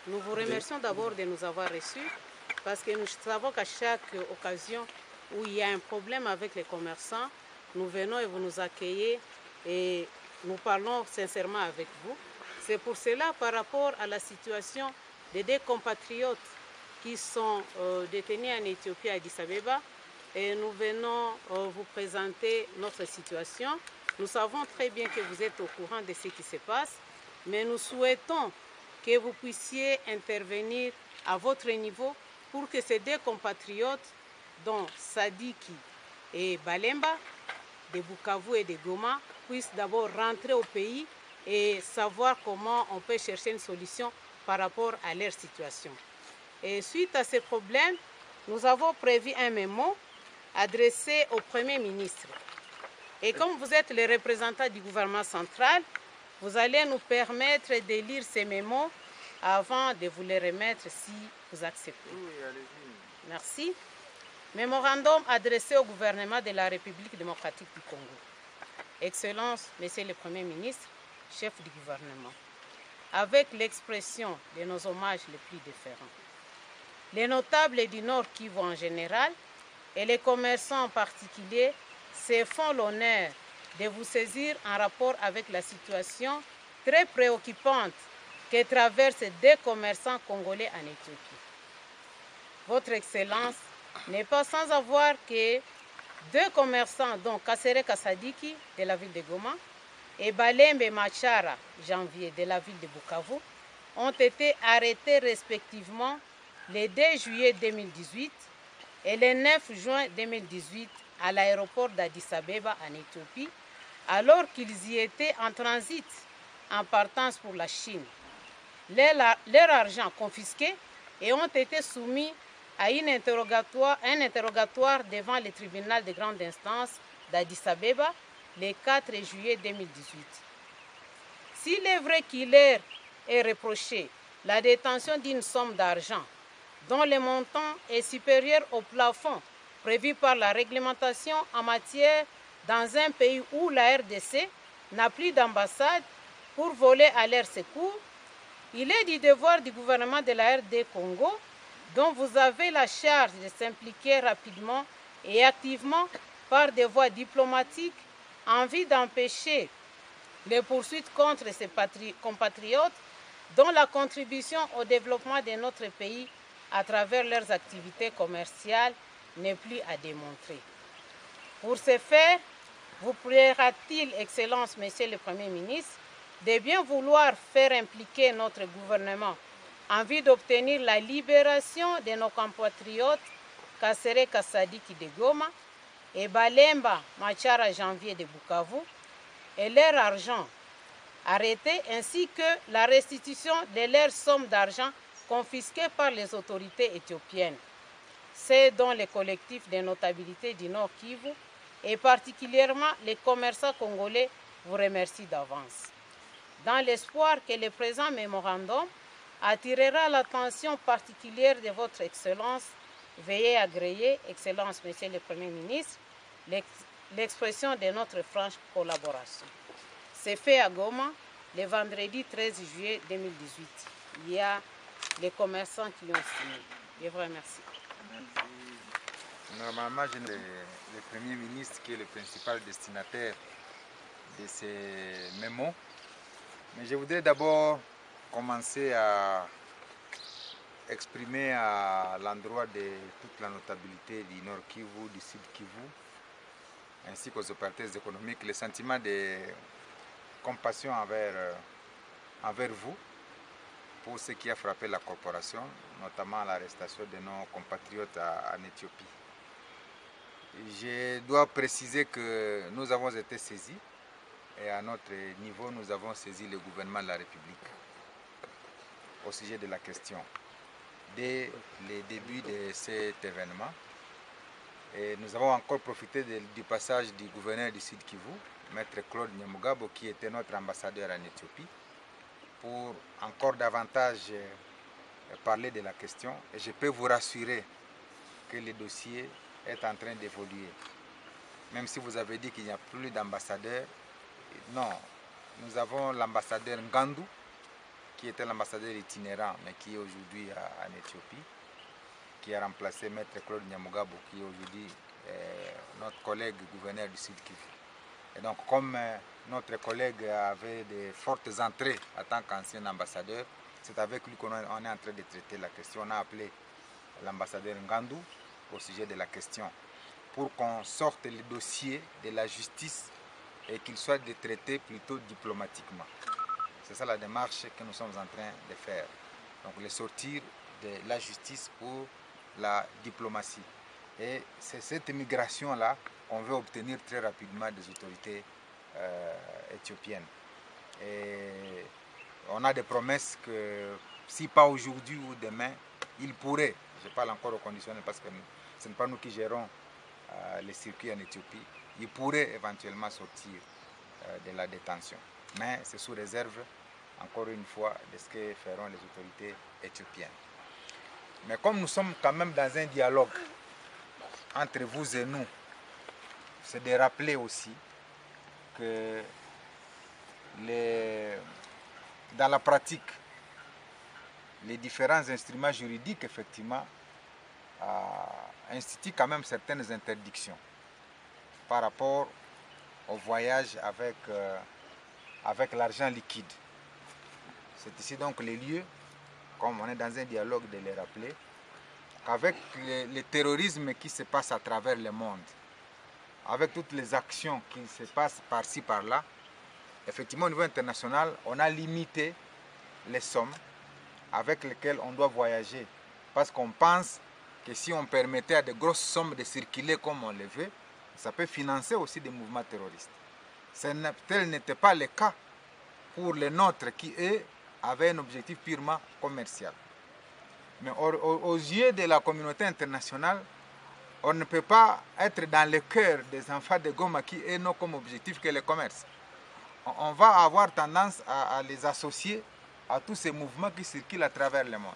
Nous vous remercions d'abord de nous avoir reçus parce que nous savons qu'à chaque occasion où il y a un problème avec les commerçants, nous venons et vous nous accueillez et nous parlons sincèrement avec vous. C'est pour cela, par rapport à la situation des deux compatriotes qui sont détenus en Éthiopie à Addis Abeba, et nous venons vous présenter notre situation. Nous savons très bien que vous êtes au courant de ce qui se passe, mais nous souhaitons que vous puissiez intervenir à votre niveau pour que ces deux compatriotes, dont Sadiki et Balemba, de Bukavu et de Goma, puissent d'abord rentrer au pays et savoir comment on peut chercher une solution par rapport à leur situation. Et suite à ces problèmes, nous avons prévu un mémo adressé au Premier ministre. Et comme vous êtes le représentant du gouvernement central, vous allez nous permettre de lire ces mémos avant de vous les remettre si vous acceptez. Oui, allez-y. Merci. Mémorandum adressé au gouvernement de la République démocratique du Congo. Excellence, Monsieur le Premier ministre, chef du gouvernement, avec l'expression de nos hommages les plus différents. Les notables du Nord Kivu en général et les commerçants en particulier se font l'honneur de vous saisir en rapport avec la situation très préoccupante que traversent deux commerçants congolais en Éthiopie. Votre Excellence n'est pas sans savoir que deux commerçants, dont Kassere Kassadiki de la ville de Goma et Balembe Machara Janvier de la ville de Bukavu, ont été arrêtés respectivement le 2 juillet 2018 et le 9 juin 2018 à l'aéroport d'Addis Abeba en Éthiopie, alors qu'ils y étaient en transit en partance pour la Chine. Leur argent confisqué et ont été soumis à un interrogatoire devant le tribunal de grande instance d'Addis Abeba le 4 juillet 2018. S'il est vrai qu'il leur est reproché la détention d'une somme d'argent dont le montant est supérieur au plafond prévu par la réglementation en matière dans un pays où la RDC n'a plus d'ambassade pour voler à leur secours, il est du devoir du gouvernement de la RD Congo, dont vous avez la charge de s'impliquer rapidement et activement par des voies diplomatiques en vue d'empêcher les poursuites contre ces compatriotes dont la contribution au développement de notre pays à travers leurs activités commerciales n'est plus à démontrer. Pour ce faire, vous plaira-t-il, Excellence, Monsieur le Premier ministre, de bien vouloir faire impliquer notre gouvernement en vue d'obtenir la libération de nos compatriotes Kassere Kassadiki de Goma et Balemba Machara Janvier de Bukavu et leur argent arrêté ainsi que la restitution de leur somme d'argent confisquée par les autorités éthiopiennes. C'est dont les collectifs de notabilité du Nord Kivu et particulièrement les commerçants congolais vous remercient d'avance. Dans l'espoir que le présent mémorandum attirera l'attention particulière de votre Excellence, veuillez agréer, Excellence, Monsieur le Premier ministre, l'expression de notre franche collaboration. C'est fait à Goma le vendredi 13 juillet 2018. Il y a les commerçants qui l'ont signé. Je vous remercie. Merci. Normalement, le Premier ministre qui est le principal destinataire de ces mémos. Mais je voudrais d'abord commencer à exprimer à l'endroit de toute la notabilité du Nord Kivu, du Sud Kivu, ainsi qu'aux opérateurs économiques, le sentiment de compassion envers vous pour ce qui a frappé la corporation, notamment l'arrestation de nos compatriotes en Éthiopie. Je dois préciser que nous avons été saisis et à notre niveau, nous avons saisi le gouvernement de la République au sujet de la question. Dès le début de cet événement, et nous avons encore profité du passage du gouverneur du Sud Kivu, Maître Claude Nyamugabo, qui était notre ambassadeur en Éthiopie, pour encore davantage parler de la question. Et je peux vous rassurer que le dossier est en train d'évoluer. Même si vous avez dit qu'il n'y a plus d'ambassadeur, non, nous avons l'ambassadeur Ngandou qui était l'ambassadeur itinérant, mais qui est aujourd'hui en Éthiopie, qui a remplacé Maître Claude Nyamugabo, qui est aujourd'hui notre collègue gouverneur du Sud Kivu. Et donc, comme notre collègue avait de fortes entrées en tant qu'ancien ambassadeur, c'est avec lui qu'on est en train de traiter la question. On a appelé l'ambassadeur Ngandou au sujet de la question pour qu'on sorte le dossier de la justice et qu'il soit traité plutôt diplomatiquement. C'est ça la démarche que nous sommes en train de faire. Donc, le sortir de la justice pour la diplomatie. Et c'est cette migration-là qu'on veut obtenir très rapidement des autorités éthiopiennes. Et on a des promesses que si pas aujourd'hui ou demain, ils pourraient, je parle encore au conditionnel parce que ce n'est pas nous qui gérons les circuits en Éthiopie, ils pourraient éventuellement sortir de la détention. Mais c'est sous réserve, encore une fois, de ce que feront les autorités éthiopiennes. Mais comme nous sommes quand même dans un dialogue entre vous et nous, c'est de rappeler aussi que dans la pratique, les différents instruments juridiques, effectivement, instituent quand même certaines interdictions par rapport au voyage avec l'argent liquide. C'est ici donc les lieux, comme on est dans un dialogue, de les rappeler, qu'avec le terrorisme qui se passe à travers le monde, avec toutes les actions qui se passent par-ci, par-là, effectivement au niveau international, on a limité les sommes avec lesquelles on doit voyager. Parce qu'on pense que si on permettait à de grosses sommes de circuler comme on le veut, ça peut financer aussi des mouvements terroristes. Tel n'était pas le cas pour les nôtres qui, eux, avaient un objectif purement commercial. Mais aux yeux de la communauté internationale, on ne peut pas être dans le cœur des enfants de Goma qui n'ont comme objectif que le commerce. On va avoir tendance à les associer à tous ces mouvements qui circulent à travers le monde.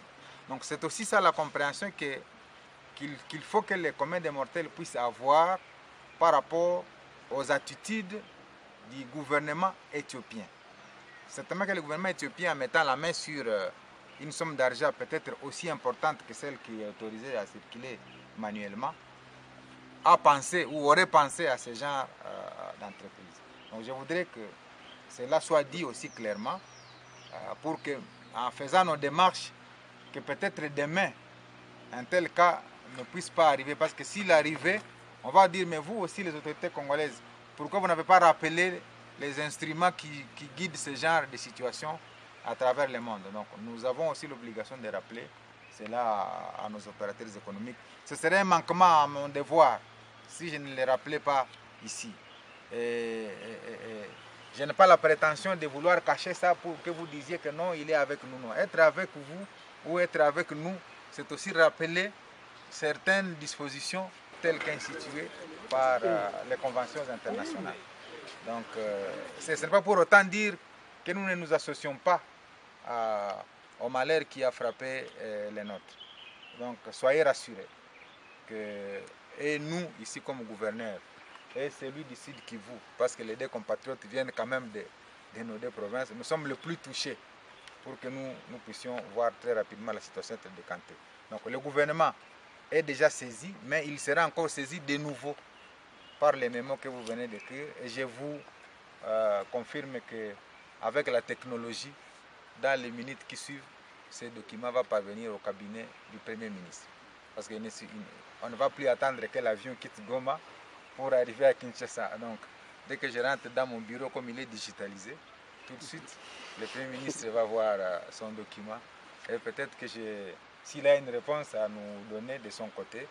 Donc c'est aussi ça la compréhension qu'il faut que les communs des mortels puissent avoir par rapport aux attitudes du gouvernement éthiopien. Certainement que le gouvernement éthiopien, en mettant la main sur une somme d'argent peut-être aussi importante que celle qui est autorisée à circuler manuellement, a pensé ou aurait pensé à ce genre d'entreprise. Donc je voudrais que cela soit dit aussi clairement pour que, en faisant nos démarches, que peut-être demain, un tel cas ne puisse pas arriver. Parce que s'il arrivait, on va dire, mais vous aussi les autorités congolaises, pourquoi vous n'avez pas rappelé les instruments qui guident ce genre de situation à travers le monde? Donc nous avons aussi l'obligation de rappeler cela à nos opérateurs économiques. Ce serait un manquement à mon devoir si je ne les rappelais pas ici. Je n'ai pas la prétention de vouloir cacher ça pour que vous disiez que non, il est avec nous. Non. Être avec vous ou être avec nous, c'est aussi rappeler certaines dispositions telles qu'instituées par les conventions internationales. Donc, ce n'est pas pour autant dire que nous ne nous associons pas au malheur qui a frappé les nôtres. Donc, soyez rassurés que et nous, ici comme gouverneurs, et celui du Sud Kivu, parce que les deux compatriotes viennent quand même de nos deux provinces, nous sommes les plus touchés pour que nous puissions voir très rapidement la situation être décantée. Donc le gouvernement est déjà saisi, mais il sera encore saisi de nouveau par les mémos que vous venez d'écrire. Et je vous confirme qu'avec la technologie, dans les minutes qui suivent, ce document va parvenir au cabinet du Premier ministre. Parce qu'on ne va plus attendre que l'avion quitte Goma pour arriver à Kinshasa. Donc, dès que je rentre dans mon bureau, comme il est digitalisé, tout de suite, le Premier ministre va voir son document. Et peut-être que s'il a une réponse à nous donner de son côté,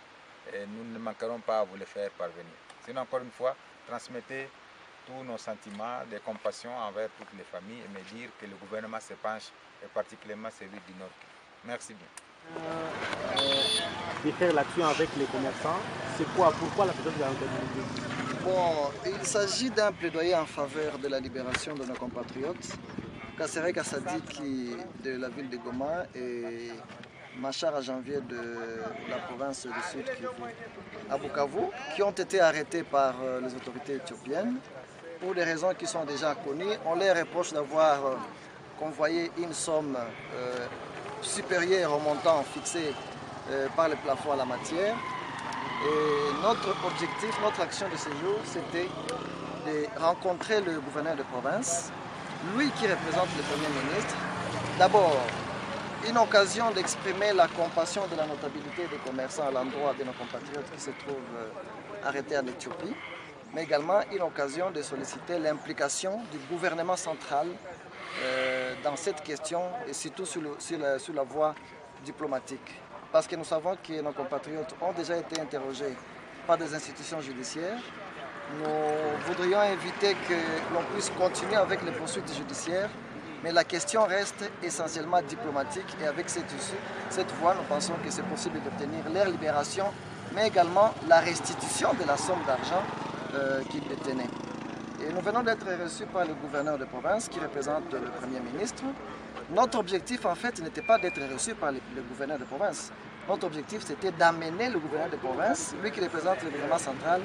nous ne manquerons pas à vous le faire parvenir. Sinon, encore une fois, transmettez tous nos sentiments de compassion envers toutes les familles et me dire que le gouvernement se penche, et particulièrement celui du Nord. Merci bien. De faire l'action avec les commerçants, c'est quoi? Pourquoi la présidente de la République? Bon, il s'agit d'un plaidoyer en faveur de la libération de nos compatriotes, Kassere Kassadiki de la ville de Goma et Machar à janvier de la province du Sud Kivu, à Bukavu, qui ont été arrêtés par les autorités éthiopiennes pour des raisons qui sont déjà connues. On les reproche d'avoir convoyer une somme supérieure au montant fixé par le plafond à la matière. Et notre objectif, notre action de ce jour, c'était de rencontrer le gouverneur de province, lui qui représente le Premier ministre. D'abord, une occasion d'exprimer la compassion de la notabilité des commerçants à l'endroit de nos compatriotes qui se trouvent arrêtés en Éthiopie, mais également une occasion de solliciter l'implication du gouvernement central dans cette question et surtout sur la voie diplomatique. Parce que nous savons que nos compatriotes ont déjà été interrogés par des institutions judiciaires. Nous voudrions éviter que l'on puisse continuer avec les poursuites judiciaires, mais la question reste essentiellement diplomatique et avec cette voie, nous pensons que c'est possible d'obtenir leur libération, mais également la restitution de la somme d'argent qu'ils détenaient. Et nous venons d'être reçus par le gouverneur de province qui représente le Premier ministre. Notre objectif, en fait, n'était pas d'être reçu par le gouverneur de province. Notre objectif, c'était d'amener le gouverneur de province, lui qui représente le gouvernement central,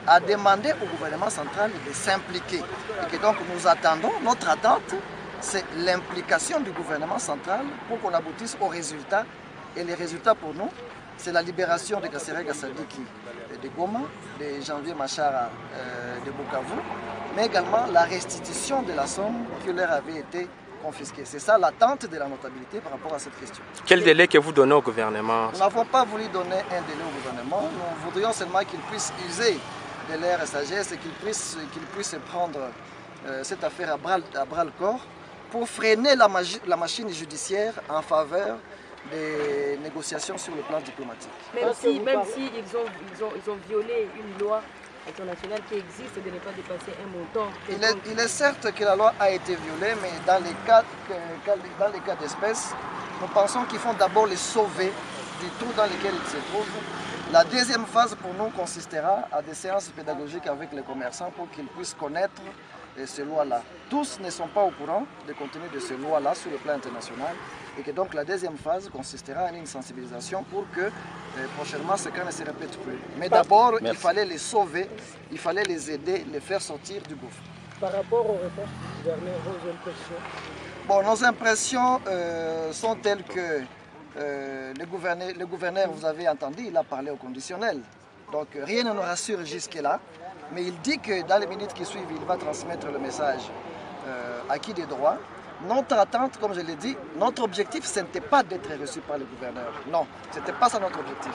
à demander au gouvernement central de s'impliquer. Et que donc nous attendons, notre attente, c'est l'implication du gouvernement central pour qu'on aboutisse aux résultats. Et les résultats pour nous, c'est la libération de Kasereka Sadiki de Goma, de Janvier Machara de Bukavu, mais également la restitution de la somme qui leur avait été confisquée. C'est ça l'attente de la notabilité par rapport à cette question. Quel délai que vous donnez au gouvernement? Nous n'avons pas voulu donner un délai au gouvernement. Nous voudrions seulement qu'ils puissent user de leur sagesse et qu'ils puissent prendre cette affaire à bras le corps pour freiner la machine judiciaire en faveur des négociations sur le plan diplomatique. Même si ils ont violé une loi internationale qui existe de ne pas dépasser un montant. Il est certes que la loi a été violée, mais dans les cas d'espèce, nous pensons qu'il faut d'abord les sauver du trou dans lequel ils se trouvent. La deuxième phase pour nous consistera à des séances pédagogiques avec les commerçants pour qu'ils puissent connaître ces lois-là. Tous ne sont pas au courant du contenu de ces lois-là sur le plan international et que donc la deuxième phase consistera en une sensibilisation pour que prochainement ce cas ne se répète plus. Mais d'abord, il fallait les sauver, il fallait les aider, les faire sortir du gouffre. Par rapport aux réponses du gouverneur, vos impressions? Bon, nos impressions sont telles que le gouverneur, vous avez entendu, il a parlé au conditionnel. Donc rien ne nous rassure jusque-là. Mais il dit que dans les minutes qui suivent, il va transmettre le message acquis des droits. Notre attente, comme je l'ai dit, notre objectif, ce n'était pas d'être reçu par le gouverneur. Non, ce n'était pas ça notre objectif.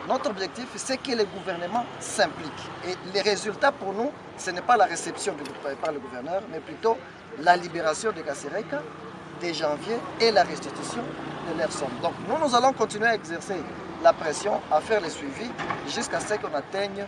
Notre objectif, c'est que le gouvernement s'implique. Et les résultats pour nous, ce n'est pas la réception par le gouverneur, mais plutôt la libération de Kasereka dès janvier et la restitution de leur somme. Donc nous allons continuer à exercer la pression, à faire les suivis jusqu'à ce qu'on atteigne